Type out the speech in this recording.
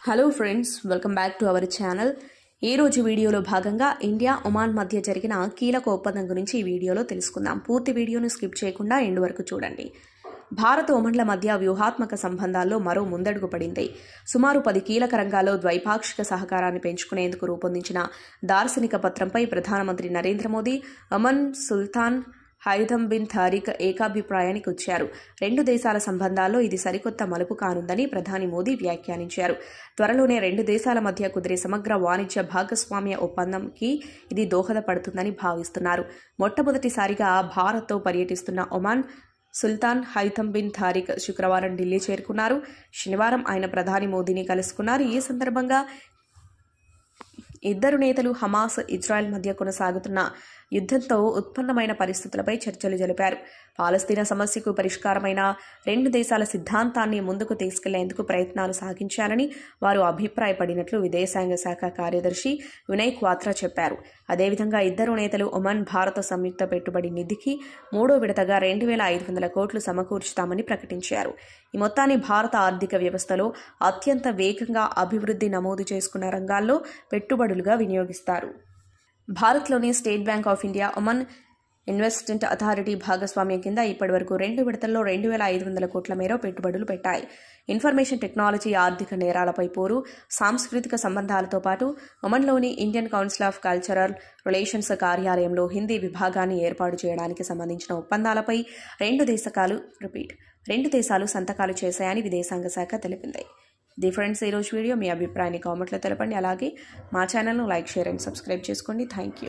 Hello friends, welcome back to our channel. ఈ రోజు వీడియోలో భాగంగా ఇండియా ఒమాన్ మధ్య జరిగిన కీలక ఒప్పందం గురించి ఈ వీడియోలో తెలుసుకుందాం. పూర్తి వీడియోను స్కిప్ చేయకుండా ఎండ్ వరకు చూడండి. భారత్ ఒమన్ల మధ్య వ్యూహాత్మక సంబంధాల్లో మరో ముందడుగు పడింది. సుమారు 10 కీలక రంగాల్లో ద్వైపాక్షిక సహకారాన్ని పెంచుకునేందుకు రూపొందించిన దార్శనిక పత్రంపై ప్రధానమంత్రి నరేంద్ర మోదీ, ఒమన్ సుల్తాన్ హైథమ్ బిన్ తారిక్ ఏకాభిప్రాయానికి వచ్చారు. రెండు దేశాల సంబంధాల్లో ఇది సరికొత్త మలుపు కానుందని ప్రధాని మోదీ వ్యాఖ్యానించారు. త్వరలోనే రెండు దేశాల మధ్య కుదిరే సమగ్ర వాణిజ్య భాగస్వామ్య ఒప్పందంకి ఇది దోహదపడుతుందని భావిస్తున్నారు. మొట్టమొదటిసారిగా భారత్తో పర్యటిస్తున్న ఒమాన్ సుల్తాన్ హైథమ్ బిన్ తారిక్ శుక్రవారం ఢిల్లీ చేరుకున్నారు. శనివారం ఆయన ప్రధాని మోదీని కలుసుకున్నారు. ఈ సందర్భంగా ఇద్దరు నేతలు హమాస్, ఇజ్రాయెల్ మధ్య కొనసాగుతున్న యుద్ధంతో ఉత్పన్నమైన పరిస్థితులపై చర్చలు జరిపారు. పాలస్తీనా సమస్యకు పరిష్కారమైన రెండు దేశాల సిద్ధాంతాన్ని ముందుకు తీసుకెళ్లేందుకు ప్రయత్నాలు సాగించాలని వారు అభిప్రాయపడినట్లు విదేశాంగ శాఖ కార్యదర్శి వినయ్ క్వాత్రా చెప్పారు. అదేవిధంగా ఇద్దరు నేతలు ఒమన్ భారత సంయుక్త పెట్టుబడి నిధికి మూడో విడతగా 2,500 కోట్లు సమకూర్చుతామని ప్రకటించారు. ఈ మొత్తాన్ని భారత ఆర్థిక వ్యవస్థలో అత్యంత వేగంగా అభివృద్ధి నమోదు చేసుకున్న రంగాల్లో పెట్టుబడులుగా వినియోగిస్తారు. భారత్లోని State Bank of India, Oman Investment Authority భాగస్వామ్యం కింద ఇప్పటివరకు 2 విడతల్లో 2,500 కోట్ల మేర పెట్టుబడులు పెట్టాయి. ఇన్ఫర్మేషన్ టెక్నాలజీ, ఆర్థిక నేరాలపై పోరు, సాంస్కృతిక సంబంధాలతో పాటు ఒమన్లోని Indian Council of Cultural Relations కార్యాలయంలో హిందీ విభాగాన్ని ఏర్పాటు చేయడానికి సంబంధించిన ఒప్పందాలపై రెండు దేశాలు సంతకాలు చేశాయని విదేశాంగ శాఖ తెలిపింది. ది ఫ్రెండ్స్, ఈరోజు వీడియో మీ అభిప్రాయాన్ని కామెంట్లో తెలపండి. అలాగే మా ఛానల్ను లైక్, షేర్ అండ్ సబ్స్క్రైబ్ చేసుకోండి. Thank you.